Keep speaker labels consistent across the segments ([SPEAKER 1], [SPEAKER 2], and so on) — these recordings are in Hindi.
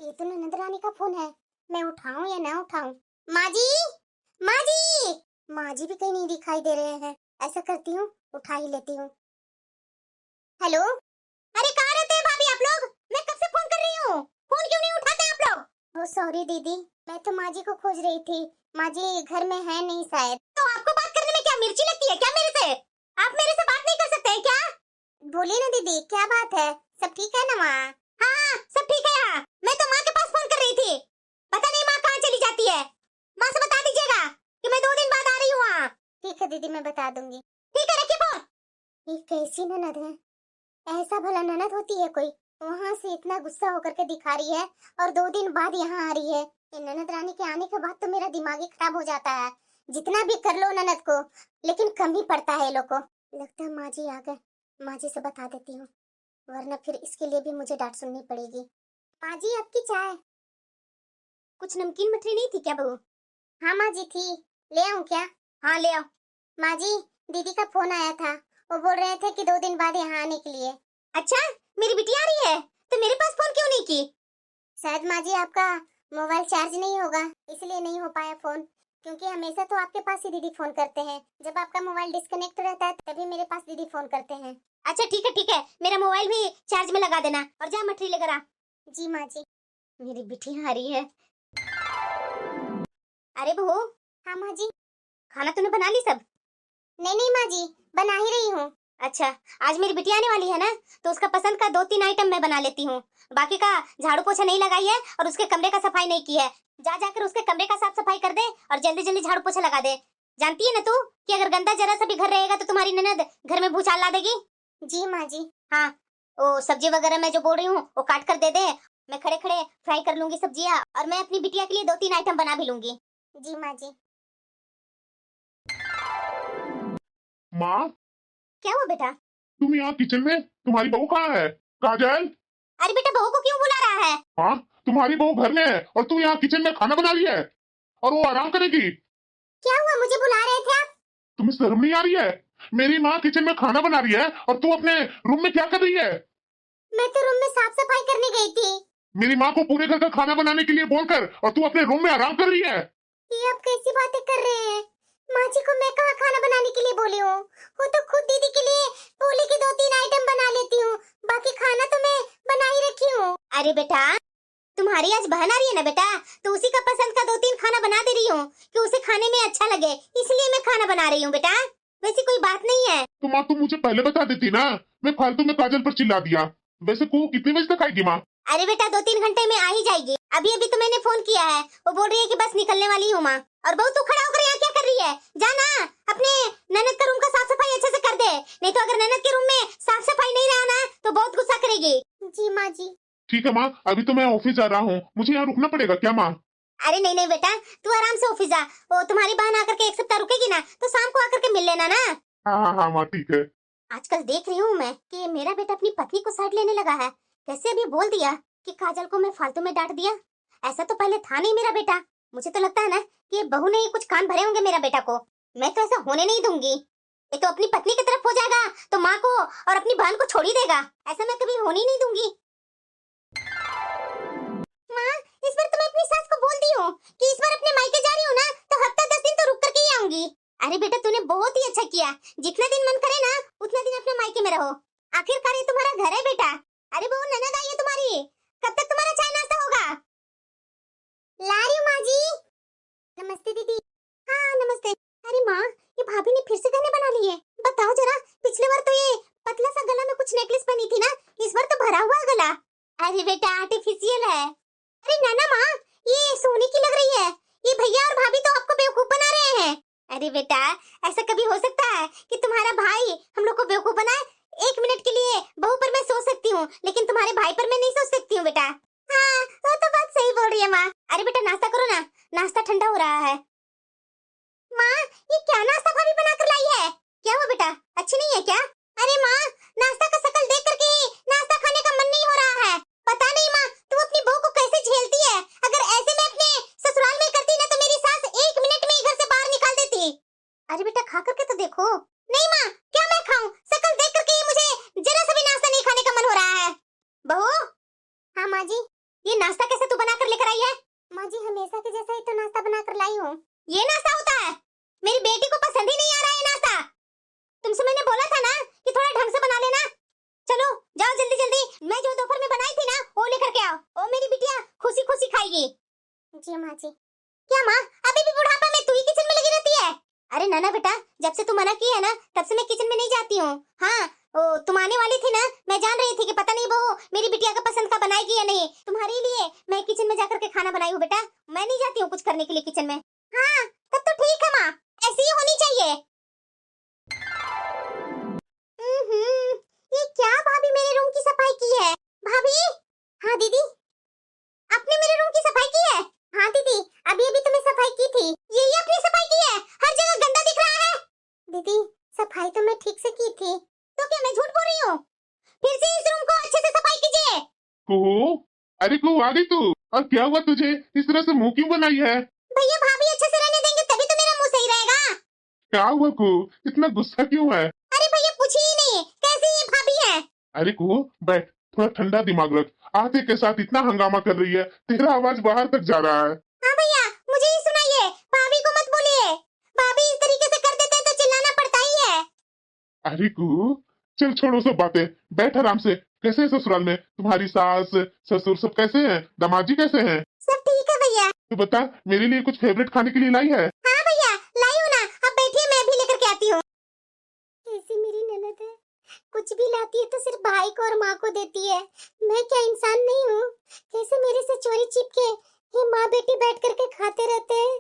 [SPEAKER 1] ये तो ननद रानी का फोन है। मैं उठाऊं या ना उठाऊं? माँ जी, माँ जी, माँ जी भी कहीं नहीं दिखाई दे रहे हैं। ऐसा करती हूँ, उठा ही लेती हूँ। हेलो, अरे कहाँ रहते हैं भाभी आप लोग? मैं कब से फोन कर रही हूँ, फोन क्यों नहीं उठाते आप लोग? ओ सॉरी दीदी, मैं तो माँ जी को खोज रही थी। माँ जी घर में है नहीं शायद। तो आपको बात करने में क्या मिर्ची लगती है क्या मेरे से? आप मेरे से बात नहीं कर सकते हैं क्या? बोलिए ना दीदी, क्या बात है? सब ठीक है ना माँ? हाँ सब ठीक है। हाँ मैं तो माँ के पास फोन कर रही थी, पता नहीं माँ कहाँ चली जाती है। माँ से बता दीजिएगा कि मैं 2 दिन बाद आ रही हूँ वहाँ। ठीक है दीदी, मैं बता दूंगी। ठीक है, रखिए फोन। ये कैसी ननद है? ऐसा भला ननद होती है कोई? वहाँ से इतना गुस्सा होकर के दिखा रही है और 2 दिन बाद यहाँ आ रही है। ये ननद रानी के आने के बाद तो मेरा दिमाग ही खराब हो जाता है। जितना भी कर लो ननद को, लेकिन कम ही पड़ता है ये लोग को। लगता है माँ जी आ गए। माँ जी से बता देती हूँ, वरना फिर इसके लिए भी मुझे डांट सुननी पड़ेगी। माँ जी आपकी चाय। कुछ नमकीन मठरी नहीं थी क्या बहू? हाँ माँ जी थी, ले आऊं क्या? हाँ ले आओ। माँ जी, दीदी का फोन आया था, वो बोल रहे थे कि 2 दिन बाद यहाँ आने के लिए। अच्छा, मेरी बिटिया आ रही है, तो मेरे पास फोन क्यों नहीं की? शायद माँ जी आपका मोबाइल चार्ज नहीं होगा, इसलिए नहीं हो पाया फोन। क्योंकि हमेशा तो आपके पास ही दीदी फोन करते हैं, जब आपका मोबाइल डिस्कनेक्ट रहता है तभी मेरे पास दीदी फोन करते हैं। अच्छा ठीक है, मेरा मोबाइल भी चार्ज में लगा देना और जा मठरी लेकर आ। जी माँ जी। मेरी बिटिया आ रही है। अरे बहू। हाँ माँ जी। खाना तूने बना ली सब? नहीं नहीं माँ जी, बना ही रही हूँ। अच्छा, आज मेरी बिटिया आने वाली है ना, तो उसका पसंद का 2-3 आइटम मैं बना लेती हूँ। बाकी का झाड़ू पोछा नहीं लगाई है और उसके कमरे का सफाई नहीं की है। जा जाकर उसके कमरे का साफ सफाई कर दे और जल्दी जल्दी झाड़ू पोछा लगा दे। जानती है ना तू कि अगर गंदा जरा सा भी घर रहेगा तो तुम्हारी ननद घर में भूचाल ला देगी। जी माँ जी। हाँ, वो सब्जी वगैरह मैं जो बोल रही हूँ वो काट कर दे दे। मैं खड़े खड़े फ्राई कर लूंगी सब्जियाँ, और मैं अपनी बिटिया के लिए 2-3 आइटम बना भी लूंगी। जी माँ जी।
[SPEAKER 2] माँ,
[SPEAKER 1] क्या हुआ बेटा?
[SPEAKER 2] तुम यहाँ किचन में, तुम्हारी बहू कहाँ है? काजल।
[SPEAKER 1] अरे बेटा, बहू को क्यों बुला रहा है?
[SPEAKER 2] हाँ, तुम्हारी बहू घर में है और तू यहाँ किचन में खाना बना रही है और वो आराम करेगी।
[SPEAKER 1] क्या हुआ, मुझे बुला रहे थे आप?
[SPEAKER 2] तुम्हें शर्म नहीं आ रही है? मेरी माँ किचन में खाना बना रही है और तू अपने रूम में क्या कर रही है?
[SPEAKER 1] मैं तो रूम में साफ सफाई करने गई थी।
[SPEAKER 2] मेरी माँ को पूरे घर का खाना बनाने के लिए बोलकर और तू अपने रूम में आराम कर रही है।
[SPEAKER 1] ये आप कैसी बातें कर रहे हैं? माँ जी को मैं कहाँ खाना बनाने के लिए बोली हूँ? वो तो खुद दीदी के लिए बोली कि 2-3 आइटम बना लेती हूँ, बाकी खाना तो मैं बना ही रखी हूँ। अरे बेटा, तुम्हारी आज बहन आ रही है ना बेटा, तो उसी का पसंद का 2-3 खाना बना दे रही हूँ कि उसे खाने में अच्छा लगे, इसलिए मैं खाना बना रही हूँ बेटा। वैसे कोई बात नहीं है।
[SPEAKER 2] तो माँ तुम मुझे पहले बता देती ना, मैं फालतू में काजल पर चिल्ला दिया। वैसे को कितने बजे तक आएगी माँ?
[SPEAKER 1] अरे बेटा, 2-3 घंटे में आ ही जाएगी। अभी अभी तो मैंने फोन किया है, वो बोल रही है कि बस निकलने वाली हूँ माँ। और बहू तू खड़ा होकर यहाँ क्या कर रही है? जाना अपने ननद का रूम का साफ सफाई अच्छे से कर दे, नहीं तो अगर ननद के रूम में साफ सफाई नहीं रहा ना तो बहुत गुस्सा करेगी। जी माँ जी।
[SPEAKER 2] ठीक है माँ, अभी तो मैं ऑफिस जा रहा हूँ, मुझे यहाँ रुकना पड़ेगा क्या माँ?
[SPEAKER 1] अरे नहीं नहीं बेटा, तू आराम से ऑफिस जा। वो तुम्हारी बहन आकर के 1 सप्ताह रुकेगी ना, तो शाम को आकर के मिल लेना ना।
[SPEAKER 2] हाँ हाँ हाँ माँ, ठीक है।
[SPEAKER 1] आजकल देख रही हूँ मैं कि मेरा बेटा अपनी पत्नी को साइड लेने लगा है। कैसे अभी बोल दिया कि काजल को मैं फालतू में डांट दिया। ऐसा तो पहले था नहीं मेरा बेटा। मुझे तो लगता है ना कि ये बहू ने ही कुछ कान भरे होंगे मेरा बेटा को। मैं तो ऐसा होने नहीं दूंगी। ये तो अपनी पत्नी की तरफ हो जाएगा तो माँ को और अपनी बहन को छोड़ ही देगा। ऐसा मैं कभी होने ही नहीं दूंगी। माँ, इस बार तो मैं अपनी सास को बोल दी हूँ कि इस बार अपने मायके जा रही हूँ ना तो हफ्ता 10 दिन तो रुक करके ही आऊंगी। अरे बेटा, तूने बहुत ही अच्छा किया। जितना दिन मन करे ना उतना दिन अपने मायके में रहो। आखिरकार ये तुम्हारा घर है बेटा। अरे बहू, ननद आई है तुम्हारी, कब तक तुम्हारा चाय नाश्ता होगा? ला रही हूँ माँ जी। नमस्ते दीदी। हाँ नमस्ते। अरे माँ, ये भाभी ने फिर से गहने बना लिए। बताओ जरा, पिछले बार तो ये पतला सा गला में कुछ नेकलेस पहनी थी ना, इस बार तो भरा हुआ गला। अरे बेटा, आर्टिफिशियल है। अरे नाना माँ, ये सोने की लग रही है। ये भैया और भाभी तो आपको बेवकूफ बना रहे हैं। अरे बेटा, ऐसा कभी हो सकता है कि तुम्हारा भाई हम लोग को बेवकूफ बनाए? 1 मिनट के लिए बहू पर मैं सोच सकती हूँ, लेकिन तुम्हारे भाई पर मैं नहीं सोच सकती हूँ बेटा। हाँ, वो तो बात सही बोल रही है माँ। अरे बेटा, नाश्ता करो ना, नाश्ता ठंडा हो रहा है। माँ, ये क्या नाश्ता भाभी बनाकर लाई है? क्या हुआ बेटा, अच्छी नहीं है क्या? अरे माँ, नाश्ता का शक्ल देख करके ही नाश्ता खाने का मन नहीं हो रहा है। पता नहीं माँ, तुम अपनी बहू को कैसे झेलती है। अगर ऐसे में अपने ससुराल में करती ना तो मेरी सास 1 मिनट में ही घर से बाहर निकाल देती। अरे बेटा, खा करके तो देखो। नहीं माँ, क्या मैं खाऊं? शक्ल देख करके ही मुझे जरा सा भी नाश्ता नहीं खाने का मन हो रहा है। बहू। हाँ माँ जी। ये नाश्ता कैसे तू बना कर लेकर आई है? माँ जी हमेशा के जैसा ही तो नाश्ता बना कर लाई हूँ। ये नाश्ता होता है? मेरी बेटी को पसंद ही नहीं आ रहा है नाश्ता। तुमसे मैंने बोला था ना कि थोड़ा ढंग से बना लेना। चलो जाओ जल्दी जल्दी, मैं जो दोपहर में बनाई थी ना वो लेकर के आओ। ओ मेरी बिटिया खुशी खुशी खाएगी। जी माँ जी। क्या माँ अभी भी बुढ़ापा में तू ही किचन में लगी रहती है? अरे ना बेटा, जब से तू मना की है ना तब से मैं किचन में नहीं जाती हूँ। हाँ तुम आने वाली थी ना, मैं जान रही थी कि पता नहीं वो मेरी बिटिया का पसंद का बनाएगी या नहीं। तुम्हारे लिए मैं किचन में जाकर के खाना बनाई हूँ बेटा, मैं नहीं जाती हूँ कुछ करने के लिए किचन में। हाँ तब तो ठीक है माँ, ऐसी ही होनी चाहिए। ये क्या भाभी मेरे रूम की सफाई की है? भाभी। हाँ दीदी, आपने मेरे रूम की सफाई की है? हाँ दीदी, अभी अभी तो मैं सफाई की थी। यही आपने सफाई की है? हर जगह गंदा दिख रहा है। दीदी सफाई तो मैं ठीक से की थी। तो क्या मैं झूठ बोल रही हूँ? फिर से इस रूम को अच्छे से सफाई कीजिए।
[SPEAKER 2] कुहू, अरे कुहू आ गई तू? और क्या हुआ तुझे? इस तरह से मुंह क्यों बनाई है?
[SPEAKER 1] भैया भाभी अच्छे से रहने देंगे तभी तो मेरा मुंह सही रहेगा।
[SPEAKER 2] क्या हुआ कुहू, इतना गुस्सा क्यों है?
[SPEAKER 1] अरे भैया पूछिए ही नहीं, कैसी ये भाभी है?
[SPEAKER 2] अरे कुहू बैठ, थोड़ा ठंडा दिमाग रख। आते के साथ इतना हंगामा कर रही है, तेरा आवाज बाहर तक जा रहा है।
[SPEAKER 1] हाँ भैया मुझे ही सुनाइए, भाभी को मत बोलिए। भाभी इस तरीके से कर देते हैं तो चिल्लाना पड़ता ही है।
[SPEAKER 2] अरे कुहू चल छोड़ो सब बातें, बैठ आराम से। कैसे है ससुराल में तुम्हारी सास ससुर सब कैसे हैं? दामाजी कैसे हैं?
[SPEAKER 1] सब ठीक है भैया।
[SPEAKER 2] तू बता, मेरे लिए कुछ फेवरेट खाने के लिए लाई है?
[SPEAKER 1] हाँ भैया लाई हूँ ना, आप बैठिए मैं भी लेकर के आती हूँ। कैसी मेरी ननद है, कुछ भी लाती है तो सिर्फ भाई को और माँ को देती है। मैं क्या इंसान नहीं हूँ? कैसे मेरे से चोरी छिपके ये माँ बेटी बैठ करके खाते रहते हैं।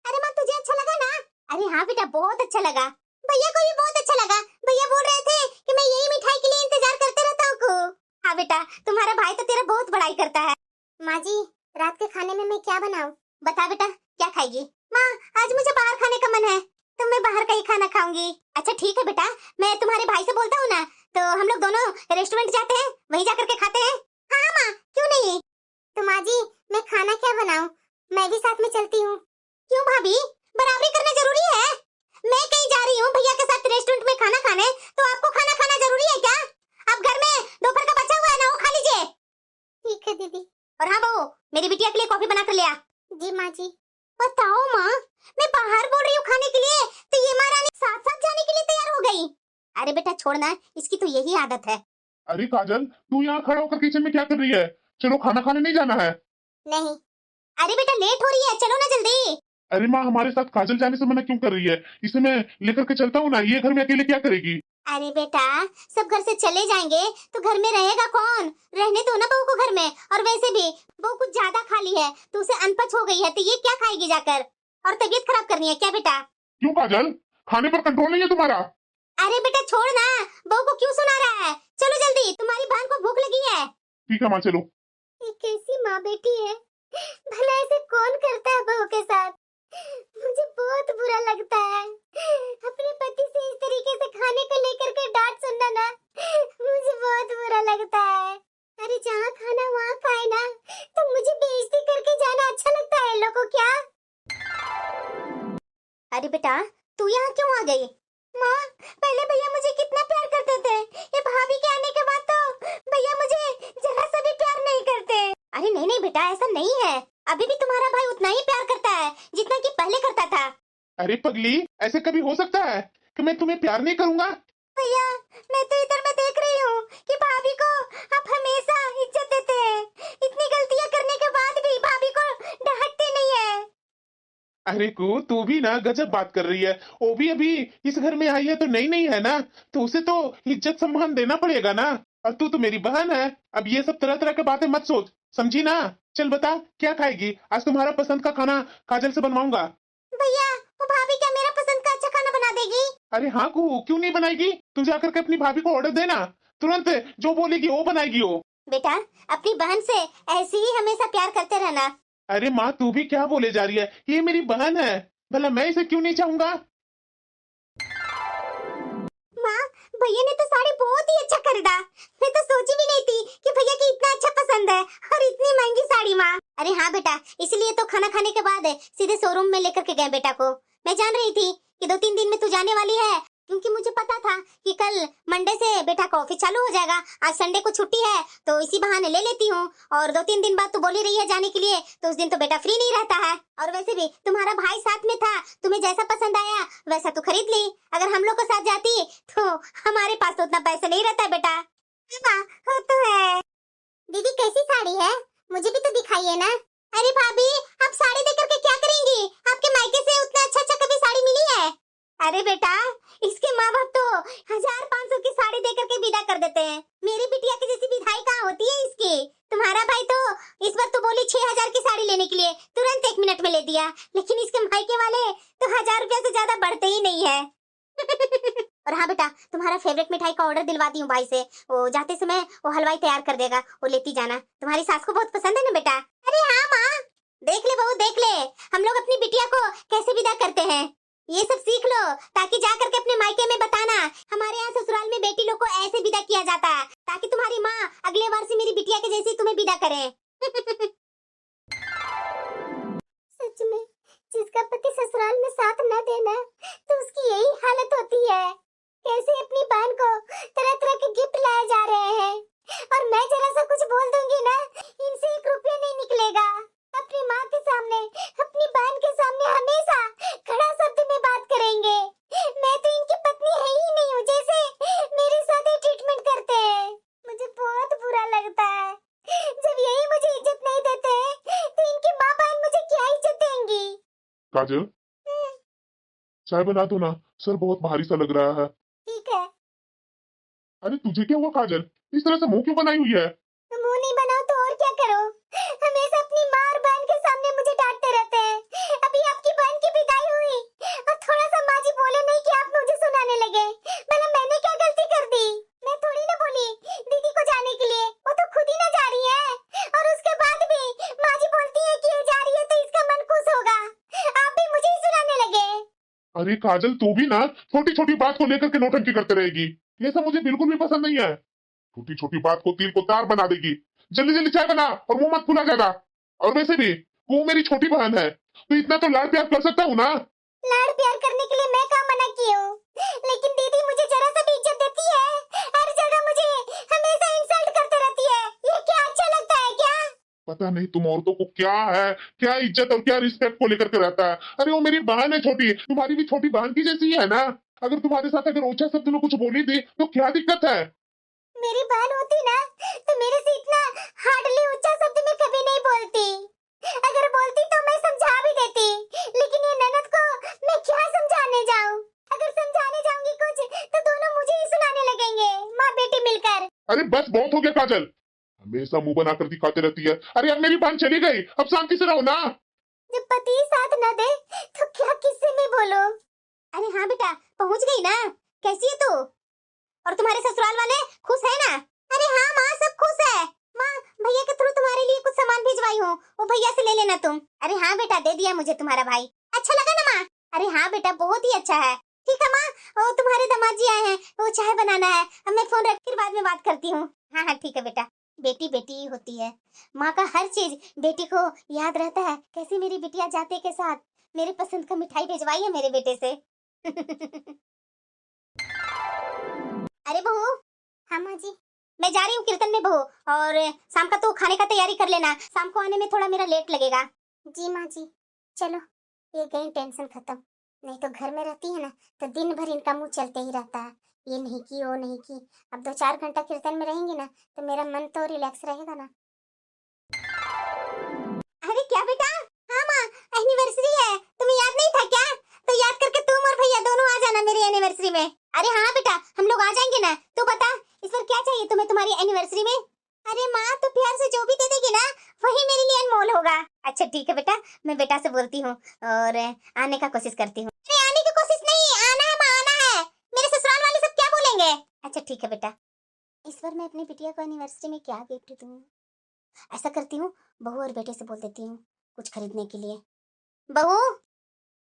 [SPEAKER 1] अरे माँ तुझे अच्छा लगा ना? अरे हाँ बेटा बहुत अच्छा लगा। भैया को भी बहुत अच्छा लगा। भैया बोल रहे थे कि मैं यही मिठाई के लिए इंतजार करते रहता हूँ। हाँ बेटा तुम्हारा भाई तो तेरा बहुत बड़ाई करता है। माँ जी रात के खाने में मैं क्या बनाऊं? बता बेटा क्या खाएगी? माँ आज मुझे बाहर खाने का मन है तो मैं बाहर का ही खाना खाऊंगी। अच्छा ठीक है बेटा, मैं तुम्हारे भाई से बोलता हूँ ना, तो हम लोग दोनों रेस्टोरेंट जाते हैं, वहीं जाकर के खाते हैं। हाँ माँ क्यों नहीं। तो माँ जी मैं खाना क्या बनाऊं? मैं भी साथ में चलती हूँ। क्यों भाभी, बराबरी करना जरूरी है? मैं कहीं जा रही हूँ भैया के साथ रेस्टोरेंट में खाना खाने, तो आपको खाना खाना जरूरी है क्या? अब घर में दोपहर का बचा हुआ है ना, वो खा लीजिए। ठीक है दीदी। और हाँ बहू, मेरी बिटिया के लिए कॉफी बना कर ले आ। जी माँ जी। बताओ माँ, मैं बाहर बोल रही हूँ खाने के लिए तो ये महारानी साथ साथ जाने के लिए तैयार हो गई। अरे बेटा छोड़ना, इसकी तो यही आदत है।
[SPEAKER 2] अरे काजल, तू यहाँ खड़ा होकर किचन में क्या कर रही है? चलो खाना खाने नहीं जाना है?
[SPEAKER 1] नहीं। अरे बेटा लेट हो रही है, चलो ना जल्दी।
[SPEAKER 2] अरे माँ हमारे साथ काजल जाने से मना क्यों कर रही है? इसे मैं लेकर के चलता हूँ ना, ये घर में अकेले क्या करेगी?
[SPEAKER 1] अरे बेटा सब घर से चले जाएंगे तो घर में रहेगा कौन? रहने दो ना बहू को घर में। और वैसे भी बहू कुछ ज्यादा खा ली है तो उसे अनपच हो गई है, तो ये क्या खाएगी जाकर? और तबीयत खराब करनी है क्या बेटा?
[SPEAKER 2] क्यों काजल, खाने पर कंट्रोल नहीं है तुम्हारा?
[SPEAKER 1] अरे बेटा छोड़ ना, बहू को क्यों सुना रहा है? चलो जल्दी, तुम्हारी बहन को भूख लगी है।
[SPEAKER 2] ठीक है माँ चलो।
[SPEAKER 1] ये कैसी माँ बेटी है, भला ऐसे कौन करता है बहू के साथ? मुझे बहुत बुरा लगता है अपने पति से इस तरीके से खाने को लेकर के डांट सुनना ना, मुझे बहुत बुरा लगता है। अरे जहाँ खाना वहाँ खाए ना, तो मुझे बेइज्जती करके जाना अच्छा लगता है लोगों को क्या? अरे बेटा तू यहाँ क्यों आ गई? माँ पहले भैया मुझे कितना प्यार करते थे, ये भाभी के आने के बाद तो भैया मुझे जरा सा भी प्यार नहीं करते। अरे नहीं नहीं बेटा ऐसा नहीं है, अभी भी तुम्हारा भाई उतना ही प्यार करता है जितना कि पहले करता था।
[SPEAKER 2] अरे पगली, ऐसे कभी हो सकता है कि मैं तुम्हें प्यार नहीं करूंगा?
[SPEAKER 1] भैया मैं तो इधर में देख रही हूँ कि भाभी को आप हमेशा इज्जत देते हैं, इतनी गलतियाँ करने के बाद भी भाभी को डांटते नहीं है।
[SPEAKER 2] अरे को तू भी ना गजब बात कर रही है। वो भी अभी इस घर में आई है तो नई नई है ना, तो उसे तो इज्जत सम्मान देना पड़ेगा ना। और तू तो मेरी बहन है, अब ये सब तरह तरह की बातें मत सोच, समझी ना? चल बता क्या खाएगी? आज तुम्हारा पसंद का खाना काजल से बनवाऊंगा।
[SPEAKER 1] भैया वो भाभी क्या मेरा पसंद का अच्छा खाना बना देगी?
[SPEAKER 2] अरे हाँ को क्यों नहीं बनाएगी? तू जाकर के अपनी भाभी को ऑर्डर देना, तुरंत जो बोलेगी वो बनाएगी वो।
[SPEAKER 1] बेटा अपनी बहन से ऐसे ही हमेशा प्यार करते रहना।
[SPEAKER 2] अरे माँ तू भी क्या बोले जा रही है? ये मेरी बहन है, भला मैं इसे क्यों नहीं चाहूंगा?
[SPEAKER 1] माँ भैया ने तो साड़ी बहुत ही अच्छा खरीदा, मैं तो सोची भी नहीं थी कि भैया की इतना अच्छा पसंद है और इतनी महंगी साड़ी। माँ अरे हाँ बेटा, इसलिए तो खाना खाने के बाद सीधे शोरूम में लेकर के गए बेटा को। मैं जान रही थी कि 2-3 दिन में तू जाने वाली है क्योंकि मुझे पता था कि कल मंडे से बेटा का ऑफिस चालू हो जाएगा। आज संडे को छुट्टी है तो इसी बहाने ले लेती हूँ। और 2-3 दिन बाद तो बोली रही है जाने के लिए, तो उस दिन तो बेटा फ्री नहीं रहता है। और वैसे भी तुम्हारा भाई साथ में था, तुम्हें जैसा पसंद आया वैसा तो खरीद ली। अगर हम लोग के साथ जाती तो हमारे पास तो उतना पैसा नहीं रहता बेटा। हाँ, वो तो है। दीदी कैसी साड़ी है, मुझे भी तो दिखाइए ना। अरे भाभी, आप साड़ी देकर के क्या करेंगी? आपके मायके से उतना अच्छा कभी साड़ी मिली है? अरे बेटा, इसके माँ बाप तो 1500 की साड़ी देकर के विदा कर देते हैं। मेरी बिटिया की जैसी विदाई कहाँ होती है इसकी। तुम्हारा भाई तो इस बार तो बोली 6000 की साड़ी लेने के लिए, तुरंत 1 मिनट में ले दिया। लेकिन इसके मायके वाले तो 1000 रुपया से ज्यादा बढ़ते ही नहीं है। और हाँ बेटा, तुम्हारा फेवरेट मिठाई का ऑर्डर दिलवा दी हूँ भाई से। वो जाते समय वो हलवाई तैयार कर देगा, वो लेती जाना। तुम्हारी सास को बहुत पसंद है ना बेटा? अरे हाँ माँ, देख ले बहू देख ले, हम लोग अपनी बिटिया को कैसे विदा करते हैं। ये सब सीख लो ताकि जा करके अपने मायके में बताना हमारे यहाँ ससुराल में बेटी लोग को ऐसे विदा किया जाता है, ताकि तुम्हारी माँ अगले बार से मेरी बिटिया के जैसी तुम्हें विदा करे। सच में जिसका पति ससुराल में साथ न देना तो उसकी यही हालत होती है। कैसे अपनी बहन को तरह तरह के गिफ्ट लाए जा रहे हैं, और मैं जरा सा कुछ बोल दूंगी ना, इनसे 1 रुपया नहीं निकलेगा। अपनी माँ के सामने, अपनी बहन के सामने हमेशा खड़ा शब्द में बात करेंगे। मैं तो इनकी पत्नी है ही नहीं हूँ, जैसे मेरे साथ ही ट्रीटमेंट करते हैं। मुझे बहुत बुरा लगता है। जब यही मुझे इज्जत नहीं देते हैं तो इनकी माँ बहन मुझे क्या इज्जत देंगी।
[SPEAKER 2] काजल, चाय बना दो ना, सर बहुत भारी सा लग रहा है।
[SPEAKER 1] ठीक है।
[SPEAKER 2] अरे तुझे क्या हुआ काजल, इस तरह से मुंह क्यों बनाई हुई है?
[SPEAKER 1] तो मुंह नहीं बनाओ तो और क्या करो? हमेशा अपनी माँ और बहन के सामने मुझे डांटते रहते हैं। अभी आपकी बहन की विदाई हुई और थोड़ा सा माँ जी बोले नहीं कि आप मुझे सुनाने लगे। भला मैंने क्या गलती कर दी? मैं थोड़ी ना बोली दीदी को जाने के लिए, वो तो खुद ही ना जा रही है। और उसके बाद भी माँ जी बोलती है कि ये जा रही है तो इसका मन खुश होगा। आप भी मुझे ही सुनाने लगे।
[SPEAKER 2] अरे काजल, तू भी ना छोटी छोटी बात को लेकर के नौटंकी करते रहेगी। ये सब मुझे बिल्कुल भी पसंद नहीं है। छोटी छोटी बात को तीर को तार बना देगी। जल्दी जल्दी चाय बना और मुंह मत खुला ज्यादा। और वैसे भी वो मेरी छोटी बहन है, तो इतना तो लाड प्यार कर सकता हूँ ना।
[SPEAKER 1] लाड प्यार करने के लिए मैं कहाँ मना की हूँ, लेकिन दीदी मुझे जरा सा भी इज्जत देती है। हर जगह मुझे हमेशा इंसल्ट करते रहती है। ये क्या अच्छा लगता है क्या?
[SPEAKER 2] पता नहीं तुम औरतों को क्या है, क्या इज्जत और क्या रिस्पेक्ट को लेकर के रहता है। अरे वो मेरी बहन है छोटी, तुम्हारी भी छोटी बहन की जैसी है ना। अगर तुम्हारे साथ अगर ऊंचा शब्द में कुछ बोली थी तो क्या दिक्कत है?
[SPEAKER 1] मेरी बहन होती ना तो मेरे से इतना हार्डली ऊंचा शब्द में कभी नहीं बोलती। अगर बोलती तो मैं समझा भी देती, लेकिन ये ननद को मैं क्या समझाने जाऊं? अगर समझाने जाऊंगी कुछ तो दोनों मुझे ही सुनाने लगेंगे, माँ बेटी मिलकर।
[SPEAKER 2] अरे बस बहुत हो गया काजल, हमेशा मुंह बनाकर दिखाते रहती है। अरे अब मेरी बहन चली गई, अब शांति से रहो ना।
[SPEAKER 1] जब पति साथ न दे तो क्या किससे मैं बोलूं? अरे हाँ बेटा, पहुंच गई ना? कैसी है तू? और तुम्हारे ससुराल वाले खुश है ना? अरे हाँ माँ, सब खुश है। माँ, भैया के थ्रू तुम्हारे लिए कुछ सामान भिजवाई हूँ, वो भैया से ले लेना तुम। अरे हाँ बेटा, दे दिया मुझे तुम्हारा भाई। अच्छा लगा ना माँ? अरे हाँ बेटा, बहुत ही अच्छा है। ठीक है माँ, वो तुम्हारे दामाद जी आए हैं, वो चाय बनाना है। अब मैं फोन रख कर बाद में बात करती हूँ। हाँ हाँ ठीक है बेटा। बेटी बेटी ही होती है, माँ का हर चीज बेटी को याद रहता है। कैसे मेरी बिटिया जाते के साथ मेरे पसंद का मिठाई भिजवाई है मेरे बेटे से। अरे बहू। हाँ माँ जी। मैं जा रही हूँ कीर्तन में बहू, और शाम का तो खाने का तैयारी कर लेना, शाम को आने में थोड़ा मेरा लेट लगेगा। जी माँ जी। चलो, ये गई टेंशन खत्म। नहीं तो घर में रहती है ना तो दिन भर इनका मुंह चलते ही रहता है, ये नहीं की वो नहीं की। अब 2-4 घंटा कीर्तन में रहेंगी ना तो मेरा मन तो रिलैक्स रहेगा ना। अरे क्या बेटा? हाँ माँ, एनिवर्सरी है, तुम्हें याद नहीं था क्या? तो याद करके तुम और भैया दोनों आ जाना मेरी एनिवर्सरी में। अरे हाँ बेटा, हम लोग आ जाएंगे ना। तू बता, इस बार क्या चाहिए तुम्हें तुम्हारी एनिवर्सरी में? अरे माँ, तो प्यार से जो भी दे देगी ना वही मेरे लिए अनमोल होगा। अच्छा ठीक है बेटा, मैं बेटा से बोलती हूँ और आने का कोशिश करती हूँ। अरे आने की कोशिश नहीं, आना है माँ, आना है। मेरे ससुराल वाले सब क्या बोलेंगे? अच्छा ठीक है बेटा। इस बार मैं अपनी बिटिया को एनिवर्सरी में क्या गिफ्ट दूँ? ऐसा करती हूँ, बहू और बेटे से बोल देती हूँ कुछ खरीदने के लिए। बहू।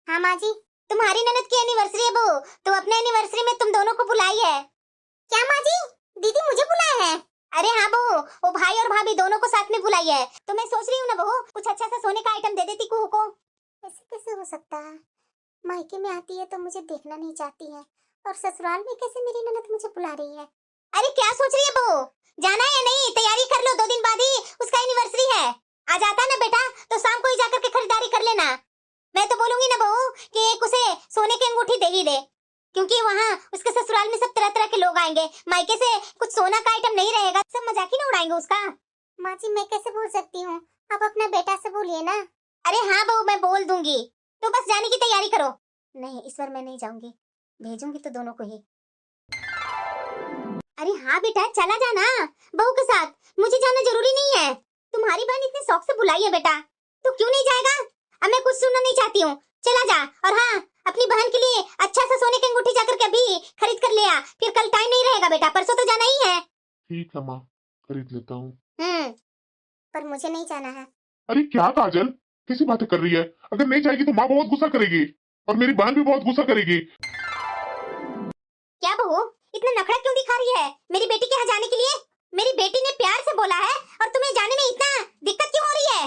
[SPEAKER 1] हाँ माँ जी। तुम्हारी ननद की एनिवर्सरी है बहू, तो अपने एनिवर्सरी में तुम दोनों को बुलाई है। क्या माँ जी? दीदी मुझे बुलाया है? अरे हाँ बहू, वो भाई और भाभी दोनों को साथ में बुलाई है। तो मैं सोच रही हूँ ना बहू, कुछ अच्छा सा सोने का आइटम दे देती कुहू को। ऐसे कैसे हो सकता है? मायके में आती है तो मुझे देखना नहीं चाहती है, और ससुराल में कैसे मेरी ननद मुझे बुला रही है? अरे क्या सोच रही है बहू, जाना है या नहीं? तैयारी कर लो, 2 दिन बाद ही उसका एनिवर्सरी है। आ जाता ना बेटा तो शाम को ही जाकर के खरीदारी कर लेना। मैं तो बोलूंगी ना बहू कि एक उसे सोने की अंगूठी दे ही दे, क्योंकि वहाँ उसके ससुराल में सब तरह तरह के लोग आएंगे। मायके से कुछ सोना का आइटम नहीं रहेगा, सब मजाक ही ना उड़ाएंगे उसका। माँ जी मैं कैसे बोल सकती हूँ, आप अपना बेटा से बोलिए ना। अरे हाँ बहू मैं बोल दूंगी, तो बस जाने की तैयारी करो। नहीं इस बार मैं नहीं जाऊंगी, भेजूंगी तो दोनों को ही। अरे हाँ बेटा चला जाना बहू के साथ, मुझे जाना जरूरी नहीं है। तुम्हारी बहन इतने शौक से बुलाई है बेटा, तो क्यों नहीं जाएगा? अब मैं कुछ सुनना नहीं चाहती हूँ, चला जा। और हाँ अपनी बहन के लिए अच्छा सा सोने की अंगूठी जाकर के अभी खरीद कर ले आ, फिर कल टाइम नहीं रहेगा बेटा, परसों तो जाना ही है।
[SPEAKER 2] ठीक है माँ, खरीद लेता हूँ।
[SPEAKER 1] पर मुझे नहीं जाना है।
[SPEAKER 2] अरे क्या काजल, कैसी बातें कर रही है? अगर नहीं जाएगी तो माँ बहुत गुस्सा करेगी और मेरी बहन भी बहुत गुस्सा करेगी।
[SPEAKER 1] क्या बहू इतना नखरा क्यों दिखा रही है मेरी बेटी के यहाँ जाने के लिए? मेरी बेटी ने प्यार से बोला है और तुम्हें जाने में इतना दिक्कत क्यों हो रही है?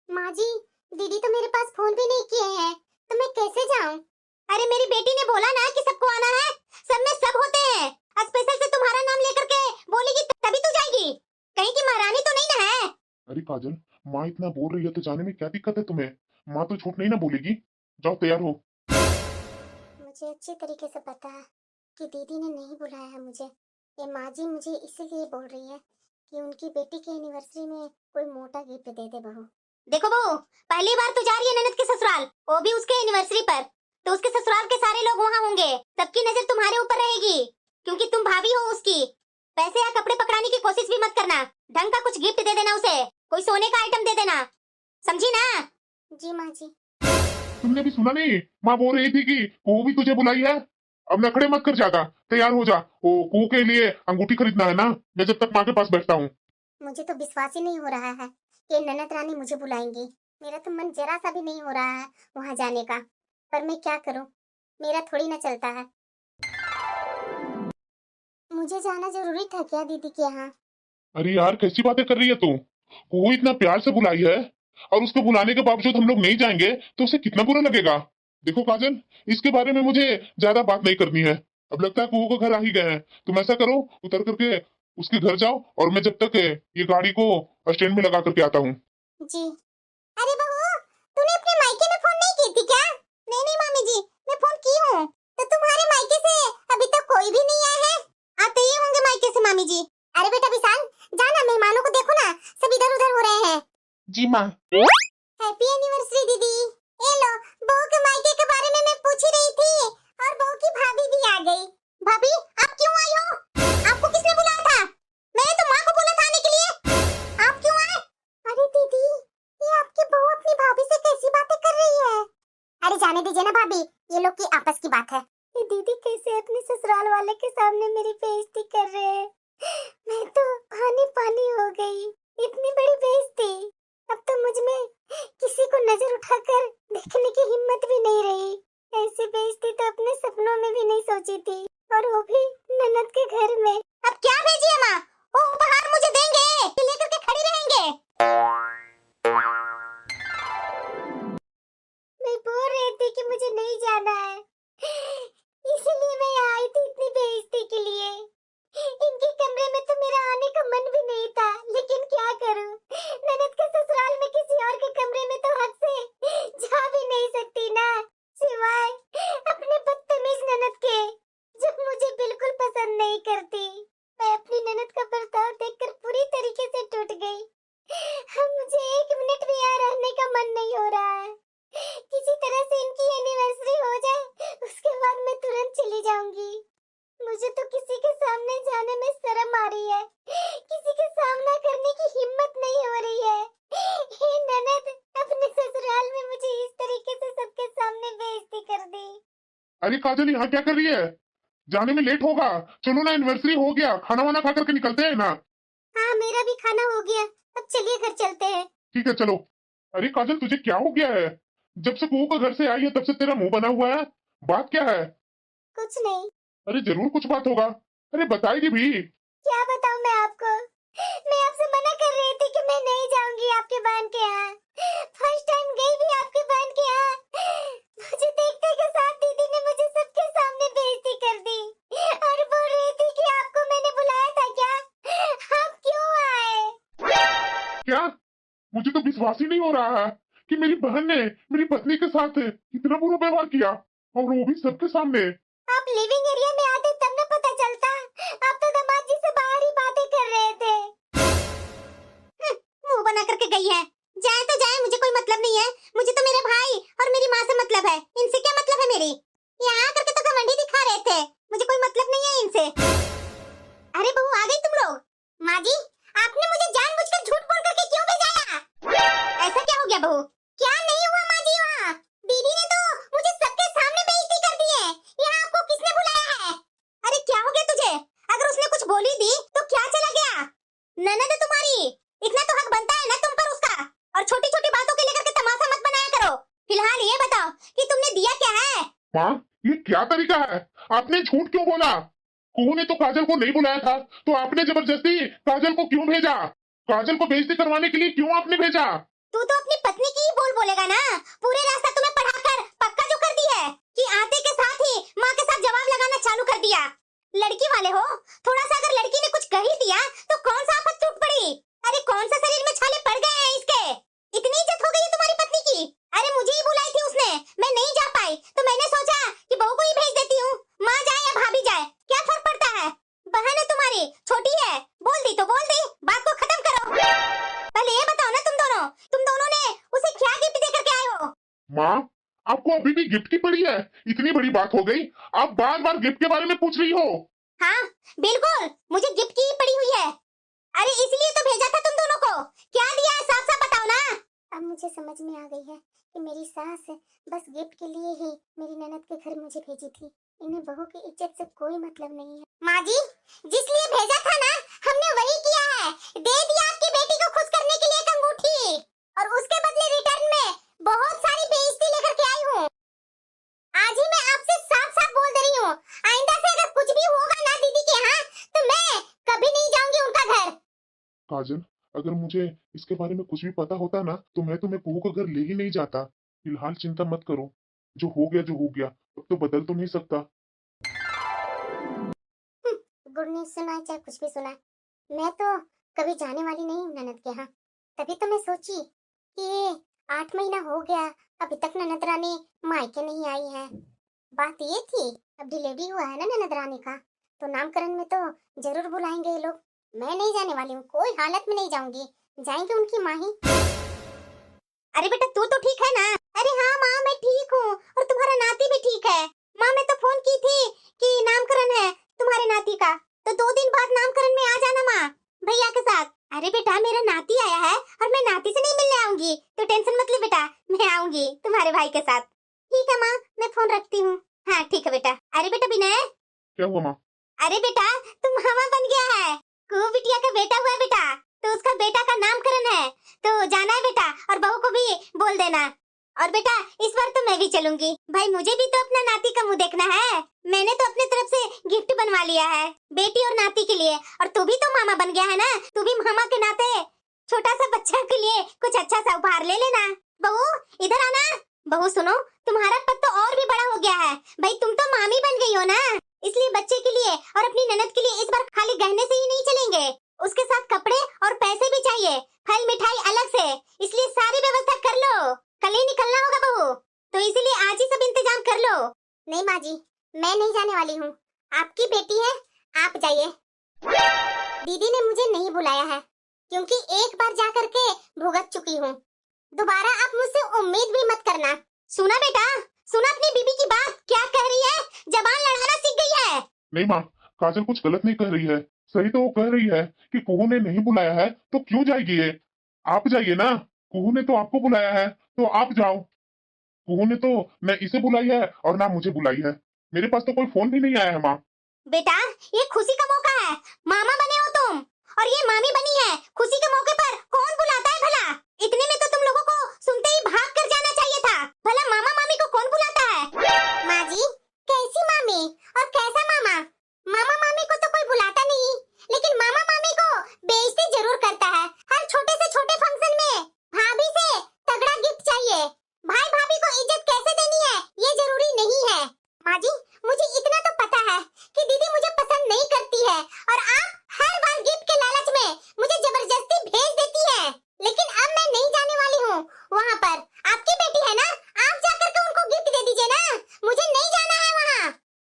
[SPEAKER 1] माँ जी दीदी तो मेरे पास फोन भी नहीं किए हैं, तो मैं कैसे जाऊँ? अरे मेरी बेटी ने बोला ना कि सबको आना है, सब में सब होते हैं। स्पेशल से तुम्हारा नाम लेकर के बोलेगी तभी तो जाएगी, कहीं की महारानी तो नहीं ना है।
[SPEAKER 2] अरे काजल, माँ इतना बोल रही है तो जाने में क्या दिक्कत है तुम्हें? माँ तो झूठ नहीं ना बोलेगी। जाओ तैयार हो।
[SPEAKER 1] मुझे अच्छी तरीके से पता है कि दीदी ने नहीं बुलाया है मुझे। ये माँ जी मुझे इसीलिए बोल रही है कि उनकी बेटी के एनिवर्सरी में कोई मोटा गिफ्ट दे दे बहू। देखो बहू पहली बार तो जा रही है ननद के ससुराल, वो भी उसके एनिवर्सरी पर, तो उसके ससुराल के सारे लोग वहाँ होंगे, सबकी नजर तुम्हारे ऊपर रहेगी क्योंकि तुम भाभी हो उसकी। पैसे या कपड़े पकड़ाने की कोशिश भी मत करना, ढंग का कुछ गिफ्ट दे देना उसे, कोई सोने का आइटम दे देना, समझी ना? जी माँ जी।
[SPEAKER 2] तुमने भी सुना नहीं? माँ बोल रही थी कि कुहू भी तुझे बुलाई है। अब नखड़े मत कर, जाता तैयार हो जा। वो कुहू के लिए अंगूठी खरीदना है ना, मैं जब तक माँ के पास बैठता हूँ।
[SPEAKER 1] मुझे तो विश्वास ही नहीं हो रहा है कि ननद रानी मुझे बुलाएंगी। मेरा तो मन जरा सा भी नहीं हो रहा है वहाँ जाने का, पर मैं क्या करूँ, मेरा थोड़ी ना चलता है। मुझे जाना जरूरी था क्या दीदी के यहाँ?
[SPEAKER 2] अरे यार कैसी बातें कर रही है तू? कुहू इतना प्यार से बुलाई है और उसको बुलाने के बावजूद हम लोग नहीं जाएंगे तो उसे कितना बुरा लगेगा। देखो काजल, इसके बारे में मुझे ज्यादा बात नहीं करनी है। अब लगता है कुहू को घर आ ही गए हैं। तुम ऐसा करो, उतर करके उसके घर जाओ और मैं जब तक ये गाड़ी को स्टैंड में लगा करके आता हूँ।
[SPEAKER 1] जी। अरे बहू तूने अपने मायके में फोन नहीं की थी क्या? नहीं नहीं मामी जी मैं फोन की हूँ। तो तुम्हारे मायके से अभी तक कोई भी नहीं आया है? आते ही होंगे मायके से मामी जी। अरे बेटा विशाल जाना, मेहमानों को देखो ना सब इधर उधर हो रहे हैं।
[SPEAKER 2] जी माँ।
[SPEAKER 1] हैप्पी एनिवर्सरी दीदी। ये लो बहू के मायके के बारे में मैं पूछ ही रही थी और बहू की भाभी भी आ गई। भाभी आप क्यों आई हो? आपको किसने बुलाया था? मैंने तो माँ को बोला था आने के लिए, आप क्यों आए? अरे दीदी ये आपकी बहू अपनी भाभी से कैसी बातें कर रही है? अरे जाने दीजिए ना भाभी, ये लोग की आपस की बात है। ये दीदी कैसे अपने ससुराल वाले के सामने मेरी बेइज्जती कर रहे हैं? मैं तो पानी पानी हो गई, इतनी बड़ी बेइज्जती। अब तो मुझ में किसी को नजर उठाकर देखने की हिम्मत भी नहीं रही। ऐसी बेइज्जती तो अपने सपनों में भी नहीं सोची थी, और वो भी ननद के घर में। अब क्या भेजिए माँ, वो उपहार मुझे देंगे कि लेकर के खड़े रहेंगे? मैं बोल रही थी कि मुझे नहीं जाना है, इसीलिए मैं यहाँ आई थी इतनी बेइज्जती के लिए। इनके कमरे में तो मेरा आने का मन भी नहीं था, लेकिन क्या करूं, ननद के ससुराल में किसी और के कमरे में तो हक से जा भी नहीं सकती ना, सिवाय अपने बदतमीज ननद के, जो मुझे बिल्कुल पसंद नहीं करती। मैं अपनी ननद का बर्ताव देखकर पूरी तरीके से टूट गई। अब मुझे 1 मिनट भी यहाँ रहने का मन नहीं हो रहा है। किसी तरह से इनकी एनिवर्सरी हो जाए, उसके बाद मैं तुरंत चली जाऊंगी। मुझे तो किसी के सामने जाने में शर्म आ रही है, किसी के सामना करने की हिम्मत नहीं हो रही है। हे ननद अपने ससुराल में मुझे इस तरीके से सबके सामने बेइज्जती कर दी।
[SPEAKER 2] अरे काजल यहाँ क्या कर रही है? जाने में लेट होगा। चलो ना, एनिवर्सरी हो गया, खाना वाना खा करके निकलते हैं ना।
[SPEAKER 1] हाँ मेरा भी खाना हो गया, अब चलिए घर चलते हैं।
[SPEAKER 2] ठीक है चलो। अरे काजल तुझे क्या हो गया है? जब से कुहू का घर से आई है तब से तेरा मुंह बना हुआ है, बात क्या है?
[SPEAKER 1] कुछ नहीं।
[SPEAKER 2] अरे जरूर कुछ बात होगा, अरे बताएगी भी।
[SPEAKER 1] क्या बताऊं मैं आपको, मैं आपसे मना कर रही थी कि मैं नहीं जाऊंगी आपके बहन के यहाँ। फर्स्ट टाइम गई भी आपके बहन के यहाँ, मुझे देखते के साथ दीदी ने मुझे सबके सामने बेइज्जती कर दी।
[SPEAKER 2] मुझे तो विश्वास ही नहीं हो रहा है कि मेरी बहन ने मेरी पत्नी के साथ इतना बुरा व्यवहार किया, और वो भी सबके सामने।
[SPEAKER 1] आप लिविंग एरिया में आते तब न पता चलता। आप तो दामाद जी से बाहर ही बातें कर रहे थे। मुंह बना करके गई है। जाए तो जाए, मुझे कोई मतलब नहीं है। मुझे तो मेरे भाई और मेरी माँ से मतलब है। इनसे क्या मतलब है मेरी? यहाँ आकर के तो घमंडी दिखा रहे थे। मुझे कोई मतलब नहीं है इनसे। अरे बहू, आ गई तुम लोग? माँ जी, आपने मुझे जानबूझकर झूठ बोल करके क्यों भेजाया? ऐसा क्या हो गया बहू? क्या नहीं हुआ माँ जी? वहाँ दीदी ने तो मुझे सबके सामने बेइज्जती कर दी है। यहाँ आपको किसने बुलाया है? अरे क्या हो गया तुझे? अगर उसने कुछ बोली दी तो क्या चला गया? ननद है तुम्हारी, इतना तो हक बनता है ना तुम पर उसका। और छोटी छोटी बातों के लेकर के तमाशा मत बनाया करो। फिलहाल ये बताओ कि तुमने दिया क्या है?
[SPEAKER 2] माँ, ये क्या तरीका है? आपने झूठ क्यों बोला? कुहू ने तो काजल को नहीं बुलाया था, तो आपने जबरदस्ती काजल को क्यों भेजा? काजल को बेइज्जती करवाने के लिए क्यों आपने भेजा?
[SPEAKER 1] तू तो अपनी पत्नी की ही बोल बोलेगा ना। पूरे रास्ता तुम्हें पढ़ाकर पक्का जो कर दी है कि आते के साथ ही माँ के साथ जवाब लगाना चालू कर दिया। लड़की वाले हो, थोड़ा सा अगर लड़की ने कुछ कह ही दिया तो कौन सा आफत टूट पड़ी? अरे कौन सा शरीर में छाले पड़ गए हैं इसके? इतनी इज्जत हो गई है तुम्हारी पत्नी की? अरे मुझे ही बुलाई थी उसने, मैं नहीं जा पाई तो मैंने सोचा कि बहू को ही भेज देती हूँ। माँ जाए या भाभी जाए, क्या फर्क पड़ता है? बहन है तुम्हारी, छोटी है, बोल दी तो बोल दी, बात को खत्म करो। पहले ये बताओ ना, तुम दोनों ने उसे क्या गिफ्ट दे करके आए हो?
[SPEAKER 2] माँ, आपको अभी भी गिफ्ट की पड़ी है? इतनी बड़ी बात हो गई, आप बार बार गिफ्ट के बारे में पूछ रही हो।
[SPEAKER 1] हाँ बिल्कुल, मुझे गिफ्ट की पड़ी हुई है। अरे इसलिए तो भेजा था तुम दोनों को। क्या दिया है, साफ साफ बताओ ना। अब मुझे समझ में आ गई है कि मेरी सास बस गिफ्ट के लिए ही मेरी ननद के घर मुझे भेजी थी। इन्हें बहू की इज्जत से कोई मतलब नहीं है। माँ जी, जिस लिए भेजा था ना, हमने वही किया है। दे दिया आपकी बेटी को खुश करने के लिए एक अंगूठी, और उसके बदले रिटर्न में बहुत सारी बेइज्जती लेकर के आई हूँ। आज ही मैं आपसे साफ साफ बोल दे रही हूँ, आइंदा से अगर कुछ भी होगा ना दीदी के यहाँ, तो मैं कभी नहीं जाऊंगी उनका घर।
[SPEAKER 2] काजल, अगर मुझे इसके बारे में कुछ भी पता होता ना, तो मैं तुम्हें कुहू का घर ले ही नहीं जाता। फिलहाल चिंता मत करो, जो हो गया, अब तो बदल तो नहीं सकता।
[SPEAKER 1] गुड न्यूज सुना है चाहे कुछ भी सुना है, मैं तो कभी जाने वाली नहीं हूँ ननद के यहाँ। तभी तो मैं सोची कि ये 8 महीना हो गया, अभी तक ननद रानी मायके नहीं आई है। बात ये थी, अब डिलीवरी हुआ है ना ननद रानी का, तो नामकरण में तो जरूर बुलाएंगे ये लोग। मैं नहीं जाने वाली हूँ, कोई हालत में नहीं जाऊंगी। जाएंगे उनकी माँ ही। अरे बेटा, तू तो ठीक है ना? अरे हाँ माँ, मैं ठीक हूँ, और तुम्हारा नाती भी ठीक है। माँ, मैं तो फोन की थी कि नामकरण है तुम्हारे नाती का, तो 2 दिन बाद नामकरण में आ जाना माँ, भैया के साथ। अरे बेटा, मेरा नाती आया है और मैं नाती से नहीं मिलने आऊंगी, तो टेंशन मत ले बेटा, मैं आऊंगी तुम्हारे भाई के साथ। ठीक है माँ, मैं फोन रखती हूँ। हाँ ठीक है बेटा। अरे बेटा विनय।
[SPEAKER 2] क्या हुआ माँ?
[SPEAKER 1] अरे बेटा, तुम मामा बन गया है। कुहू बिटिया का बेटा हुआ है बेटा, तो उसका बेटा का नामकरण है, तो जाना है बेटा, और बहू को भी बोल देना। और बेटा, इस बार तो मैं भी चलूंगी। भाई, मुझे भी तो अपना नाती का मुंह देखना है। मैंने तो अपने तरफ से गिफ्ट बनवा लिया है बेटी और नाती के लिए, और तू भी तो मामा बन गया है ना, तू भी मामा के नाते छोटा सा बच्चा के लिए कुछ अच्छा सा उपहार ले लेना। बहू इधर आना। बहू सुनो, तुम्हारा पद तो और भी बड़ा हो गया है भाई, तुम तो मामी बन गई हो ना, इसलिए बच्चे के लिए और अपनी ननद के लिए इस बार खाली गहने से ही नहीं चलेंगे, उसके साथ कपड़े और पैसे भी चाहिए, फल मिठाई अलग से, इसलिए सारी व्यवस्था कर लो। कल ही निकलना होगा बहू, तो इसीलिए आज ही सब इंतजाम कर लो। नहीं माँ जी, मैं नहीं जाने वाली हूँ, आपकी बेटी है, आप जाइए। दीदी ने मुझे नहीं बुलाया है, क्योंकि एक बार जा करके भुगत चुकी हूँ। दोबारा आप मुझसे उम्मीद भी मत करना। सुना बेटा, सुना अपनी बीबी की बात, क्या कह रही है? जबान लड़ाना सीख गई है।
[SPEAKER 2] नहीं माँ, काजल कुछ गलत नहीं कह रही है, सही तो वो कह रही है कि कुहू ने नहीं बुलाया है तो क्यों जाएगी ये? आप जाइए ना, कुहू ने तो आपको बुलाया है, तो आप जाओ। कुहू ने तो न इसे बुलाई है और ना मुझे बुलाई है, मेरे पास तो कोई फोन भी नहीं आया है माँ।
[SPEAKER 1] बेटा, ये खुशी का मौका है, मामा बने हो तुम, और ये मामी बनी है। खुशी के मौके पर कौन बुलाता है भला? इतने में तो तुम लोगों को सुनते ही भाग कर जाना चाहिए था। भला मामा मामी को कौन बुलाता है? माँ जी, कैसी मामी और कैसा मामा? मामा मामी को तो कोई बुलाता नहीं, लेकिन मामा मामी को बेइज्जती जरूर करता है। हर छोटे से छोटे फंक्शन में भाभी से तगड़ा गिफ्ट चाहिए। भाई भाभी को इज्जत कैसे देनी है ये जरूरी नहीं है। माँ जी, मुझे इतना तो पता है कि दीदी मुझे पसंद नहीं करती है, और आप हर बार गिफ्ट के लालच में मुझे जबरदस्ती भेज देती है, लेकिन अब वहाँ पर आपकी बेटी है ना, आप जाकर के उनको गिफ्ट दे दीजिए ना, मुझे नहीं जाना है वहाँ।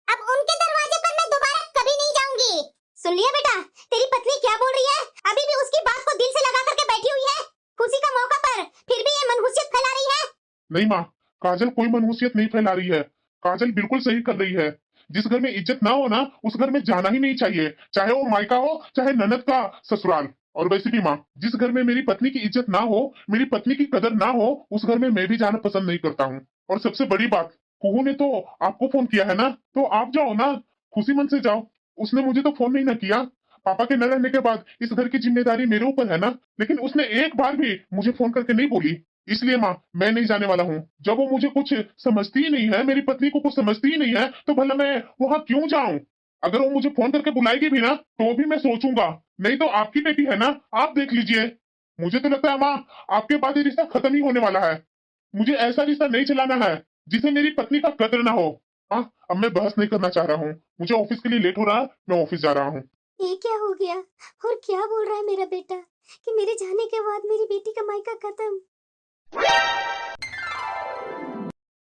[SPEAKER 1] अब उनके दरवाजे पर मैं दोबारा कभी नहीं जाऊंगी। सुन लिया बेटा, तेरी पत्नी क्या बोल रही है? अभी भी उसकी बात को दिल से लगा करके बैठी हुई है, खुशी का मौका पर फिर भी ये मनहूसियत फैला रही है।
[SPEAKER 2] नहीं माँ, काजल कोई मनहूसियत नहीं फैला रही है। काजल बिल्कुल सही कर रही है। जिस घर में इज्जत ना हो ना, उस घर में जाना ही नहीं चाहिए, चाहे वो मायका हो चाहे ननद का ससुराल। और वैसे भी माँ, जिस घर में मेरी पत्नी की इज्जत ना हो, मेरी पत्नी की कदर ना हो, उस घर में मैं भी जाना पसंद नहीं करता हूँ। और सबसे बड़ी बात, कुहू ने तो आपको फोन किया है ना, तो आप जाओ ना, खुशी मन से जाओ। उसने मुझे तो फोन नहीं ना किया। पापा के न रहने के बाद इस घर की जिम्मेदारी मेरे ऊपर है ना, लेकिन उसने एक बार भी मुझे फोन करके नहीं बोली। इसलिए माँ, मैं नहीं जाने वाला हूँ। जब वो मुझे कुछ समझती ही नहीं है, मेरी पत्नी को कुछ समझती ही नहीं है, तो भला मैं वहां क्यों जाऊं? अगर वो मुझे फोन करके बुलाएगी भी ना, तो भी मैं सोचूंगा। नहीं तो आपकी बेटी है ना, आप देख लीजिए। मुझे तो लगता है माँ, आपके बाद ये रिश्ता खत्म ही होने वाला है। मुझे ऐसा रिश्ता नहीं चलाना है जिसे मेरी पत्नी का कद्र ना हो। हाँ, अब मैं बहस नहीं करना चाह रहा हूँ। मुझे ऑफिस के लिए लेट हो रहा है, मैं ऑफिस जा रहा हूँ।
[SPEAKER 1] ये क्या हो गया? और क्या बोल रहा है मेरा बेटा कि मेरे जाने के बाद मेरी बेटी का मायका खत्म?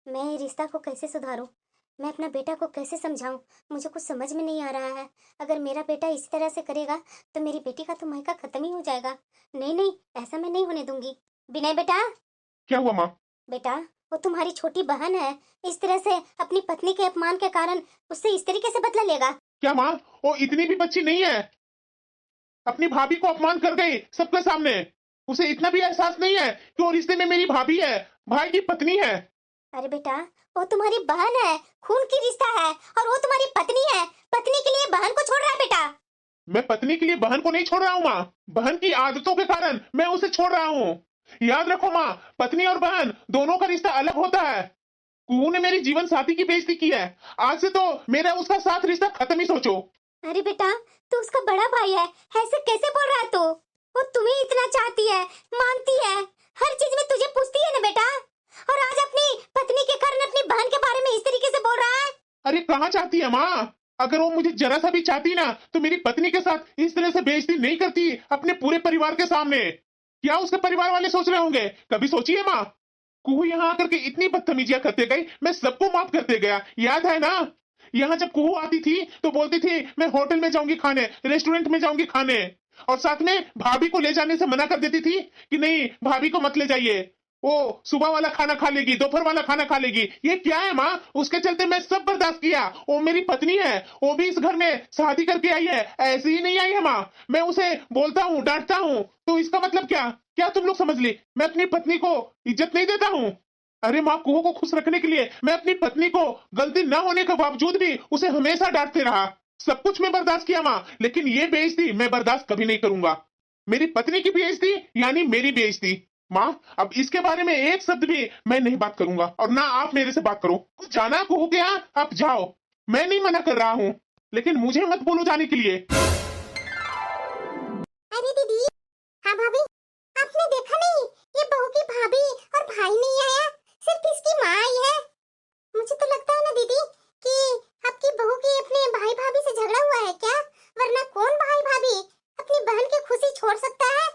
[SPEAKER 1] मैं ये रिश्ता को कैसे सुधारूं? मैं अपना बेटा को कैसे समझाऊं? मुझे कुछ समझ में नहीं आ रहा है। अगर मेरा बेटा इस तरह से करेगा तो मेरी बेटी का तो मायका खत्म ही हो जाएगा। नहीं नहीं, ऐसा मैं नहीं होने दूंगी। विनय बेटा,
[SPEAKER 2] क्या हुआ माँ?
[SPEAKER 1] बेटा वो तुम्हारी छोटी बहन है, इस तरह से अपनी पत्नी के अपमान के कारण उससे इस तरीके से बदला लेगा?
[SPEAKER 2] क्या माँ, वो इतनी भी बच्ची नहीं है। अपनी भाभी को अपमान कर गई सबके सामने। उसे इतना भी एहसास नहीं है कि वो रिश्ते में मेरी भाभी है, भाई की पत्नी है।
[SPEAKER 1] अरे बेटा, वो तुम्हारी बहन है, खून की रिश्ता है, और वो तुम्हारी पत्नी है। पत्नी के लिए बहन को छोड़ रहा है बेटा?
[SPEAKER 2] मैं पत्नी के लिए बहन को नहीं छोड़ रहा हूँ माँ, बहन की आदतों के कारण मैं उसे छोड़ रहा हूँ। याद रखो माँ, पत्नी और बहन दोनों का रिश्ता अलग होता है। कुहू ने मेरी जीवन साथी की बेइज्जती की है, आज से तो मेरा उसका साथ रिश्ता खत्म ही सोचो।
[SPEAKER 1] अरे बेटा, तू उसका बड़ा भाई है, ऐसे कैसे बोल रहा है तू? वो तुम्हें इतना चाहती है, मानती है, हर चीज में तुझे पूछती है ना बेटा, और आज अपनी पत्नी के कारण अपनी बहन के बारे में इस तरीके से बोल रहा है।
[SPEAKER 2] अरे कहाँ चाहती है माँ? अगर वो मुझे जरा सा भी चाहती ना, तो मेरी पत्नी के साथ इस तरह से बेइज्जती नहीं करती अपने पूरे परिवार के सामने। क्या उसके परिवार वाले सोच रहे होंगे? कभी सोची है माँ? कुहू यहाँ आकर के इतनी बदतमीजियां करते गई, मैं सबको माफ करते गया, याद है ना? यहाँ जब कुहू आती थी तो बोलती थी मैं होटल में जाऊंगी खाने, रेस्टोरेंट में जाऊंगी खाने, और साथ में भाभी को ले जाने से मना कर देती थी कि नहीं, भाभी को मत ले जाइए, वो सुबह वाला खाना खा लेगी, दोपहर वाला खाना खा लेगी। ये क्या है माँ? उसके चलते मैं सब बर्दाश्त किया। वो मेरी पत्नी है, वो भी इस घर में शादी करके आई है, ऐसे ही नहीं आई है माँ। मैं उसे बोलता हूँ, डांटता हूँ, तो इसका मतलब क्या? क्या तुम लोग समझ ली मैं अपनी पत्नी को इज्जत नहीं देता हूँ? अरे माँ, कुहू को खुश रखने के लिए मैं अपनी पत्नी को गलती न होने के बावजूद भी उसे हमेशा डांटते रहा। सब कुछ मैं बर्दाश्त किया माँ, लेकिन ये बेइज्जती मैं बर्दाश्त कभी नहीं करूंगा। मेरी पत्नी की बेइज्जती यानी मेरी बेइज्जती। माँ, अब इसके बारे में एक शब्द भी मैं नहीं बात करूंगा, और ना आप मेरे से बात करो। कुछ जाना कुहू के यहाँ, आप जाओ, मैं नहीं मना कर रहा हूँ, लेकिन मुझे मत बोलो जाने के लिए।
[SPEAKER 1] अरे दीदी, हाँ भाभी, आपने देखा नहीं, ये बहू की भाभी और भाई नहीं आया, सिर्फ इसकी माँ आई है। मुझे तो लगता है ना दीदी कि आपकी बहू की अपने भाई भाभी से झगड़ा हुआ है क्या? वरना कौन भाई भाभी अपनी बहन की खुशी छोड़ सकता है?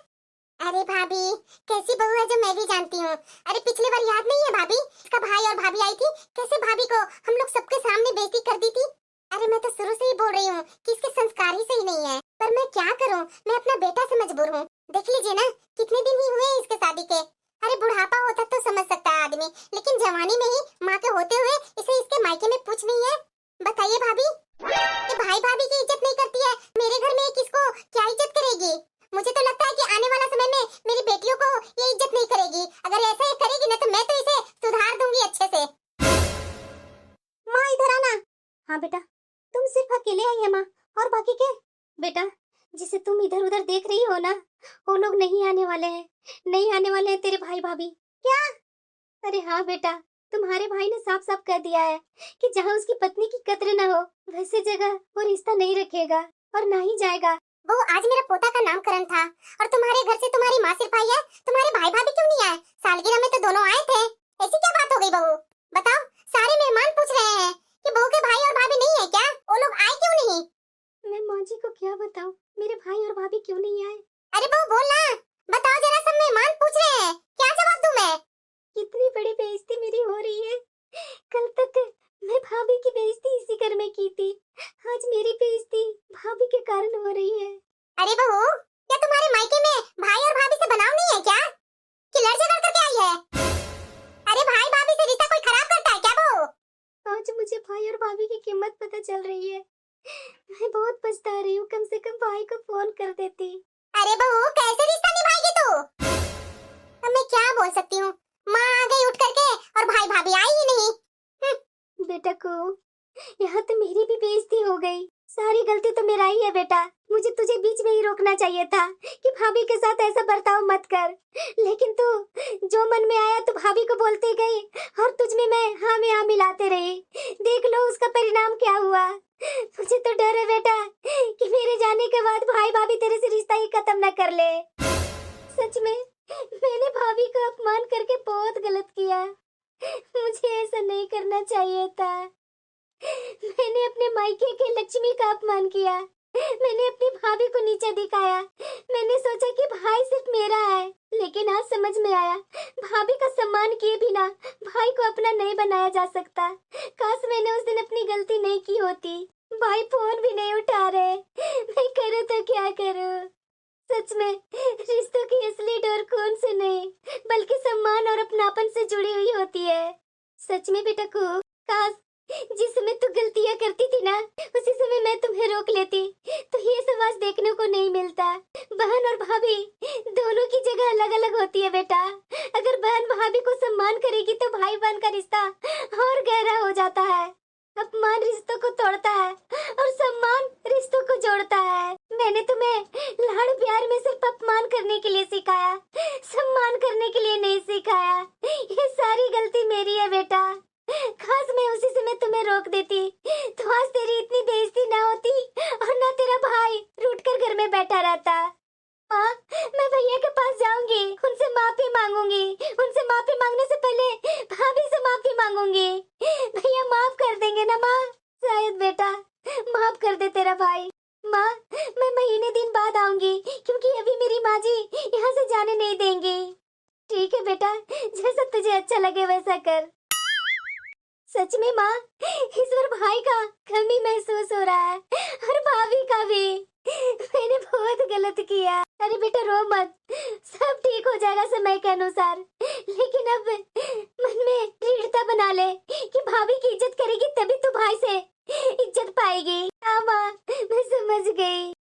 [SPEAKER 1] अरे भाभी, कैसी बहू है जो मैं भी जानती हूँ। अरे पिछली बार याद नहीं है भाभी, इसका भाई और भाभी आई थी, कैसे भाभी को हम लोग सबके सामने बेइज्जती कर दी थी। अरे मैं तो शुरू से ही बोल रही हूँ कि इसके संस्कार ही सही नहीं है, पर मैं क्या करूँ, मैं अपना बेटा से मजबूर हूँ। देख लीजिए ना, कितने दिन ही हुए इसके शादी के। अरे बुढ़ापा होता तो समझ सकता है आदमी, लेकिन जवानी में ही माँ के होते हुए इसे इसके मायके में पूछ नहीं है। बताइए भाभी, ये भाई भाभी की इज्जत नहीं करती है, मेरे घर में किसको क्या इज्जत करेगी? मुझे तो लगता है कि आने वाला समय में मेरी बेटियों को ये इज्जत नहीं करेगी। अगर ऐसा ही करेगी ना, तो मैं तो इसे सुधार दूंगी अच्छे से। माँ इधर आना। हाँ बेटा, तुम सिर्फ अकेले आई है माँ, और बाकी के? बेटा, जिसे तुम इधर उधर देख रही हो ना, वो लोग नहीं आने वाले हैं, नहीं आने वाले हैं तेरे भाई भाभी। क्या? अरे हाँ बेटा, तुम्हारे भाई ने साफ साफ कह दिया है कि जहाँ उसकी पत्नी की कद्र न हो, वैसी जगह वो रिश्ता नहीं रखेगा और ना ही जाएगा। वो आज मेरा पोता का नामकरण था, और तुम्हारे घर से तुम्हारी माँ सिर्फ आई है, तुम्हारे भाई भाभी क्यों नहीं आए? सालगिरह में तो दोनों आए थे। ऐसी क्या बात हो गई बहू? बताओ, सारे मेहमान पूछ रहे हैं कि बहू के भाई और भाभी नहीं है क्या? वो लोग आए क्यों नहीं? मैं माँ जी को क्या बताऊं, मेरे भाई और भाभी क्यों नहीं आए? अरे बहू बोल ना, बताओ जरा, सब मेहमान पूछ रहे हैं, क्या जवाब दूं मैं? बड़ी बेइज्जती मेरी हो रही है। कल तक मैं भाभी की बेइज्जती इसी घर में की थी, आज मेरी बेइज्जती भाभी के कारण हो रही है। अरे बहू, क्या तुम्हारे मायके में भाई और भाभी से बनाव नहीं है क्या, कि लड़ झगड़ करके आई है? अरे भाई भाभी से रिश्ता कोई खराब करता है क्या बहू? आज मुझे भाई और भाभी की कीमत पता चल रही है। मैं बहुत पछता रही हूँ, कम से कम भाई को फोन कर देती। अरे बहू, कैसे रिश्ता निभाएगी तू? अब मैं क्या बोल सकती हूँ, माँ आ गई उठ करके और भाई भाभी आई ही नहीं। बेटा को यहाँ तो मेरी भी बेइज्जती हो गई। सारी गलती तो मेरा ही है बेटा, मुझे तुझे बीच में ही रोकना चाहिए था कि भाभी के साथ ऐसा बर्ताव मत कर, लेकिन तू जो मन में आया तो भाभी को बोलते गई और तुझ में मैं हाँ में हाँ मिलाते रही। देख लो उसका परिणाम क्या हुआ। मुझे तो डर है बेटा कि मेरे जाने के बाद भाई भाभी तेरे से रिश्ता ही खत्म न कर ले। सच में मैंने भाभी का अपमान करके बहुत गलत किया, मुझे ऐसा नहीं करना चाहिए था। मैंने अपने मायके के लक्ष्मी का अपमान किया, मैंने अपनी भाभी को नीचा दिखाया। मैंने सोचा कि भाई सिर्फ मेरा है, लेकिन आज समझ में आया भाभी का सम्मान किए बिना भाई को अपना नहीं बनाया जा सकता। काश मैंने उस दिन अपनी गलती नहीं की होती। भाई फोन भी नहीं उठा रहे, मैं करूँ तो क्या करूँ? सच में रिश्तों की असली डोर खून से नहीं बल्कि सम्मान और अपनापन से जुड़ी हुई होती है। सच में बेटा को काश जिस समय तू गलतियां करती थी ना, उसी समय मैं तुम्हें रोक लेती तो ये समाज देखने को नहीं मिलता। बहन और भाभी दोनों की जगह अलग अलग होती है बेटा। अगर बहन भाभी को सम्मान करेगी तो भाई बहन का रिश्ता और गहरा हो जाता है। अपमान रिश्तों को तोड़ता है और सम्मान रिश्तों को जोड़ता है। मैंने तुम्हें लाड़ प्यार में सिर्फ अपमान करने के लिए सिखाया, सम्मान करने के लिए नहीं सिखाया। ये सारी गलती मेरी है बेटा। खास मैं उसी समय तुम्हें रोक देती तो आज तेरी इतनी बेइज्जती ना होती और ना तेरा भाई रूठ कर घर में बैठा रहता। माँ, मैं भैया के पास जाऊंगी, उनसे माफी मांगूंगी। उनसे माफी मांगने से पहले भाभी से माफी मांगूंगी। भैया माफ कर देंगे ना माँ? शायद बेटा माफ कर दे तेरा भाई। माँ, मैं महीने दिन बाद आऊंगी क्योंकि अभी मेरी माँ जी यहाँ से जाने नहीं देंगी। ठीक है बेटा, जैसा तुझे अच्छा लगे वैसा कर। सच में माँ, इस बार भाई का कमी महसूस हो रहा है और भाभी का भी। मैंने बहुत गलत किया। अरे बेटा रो मत, सब ठीक हो जाएगा समय के अनुसार। लेकिन अब मन में दृढ़ता बना ले कि भाभी की इज्जत करेगी तभी तो भाई से इज्जत पाएगी। हाँ माँ, मैं समझ गई।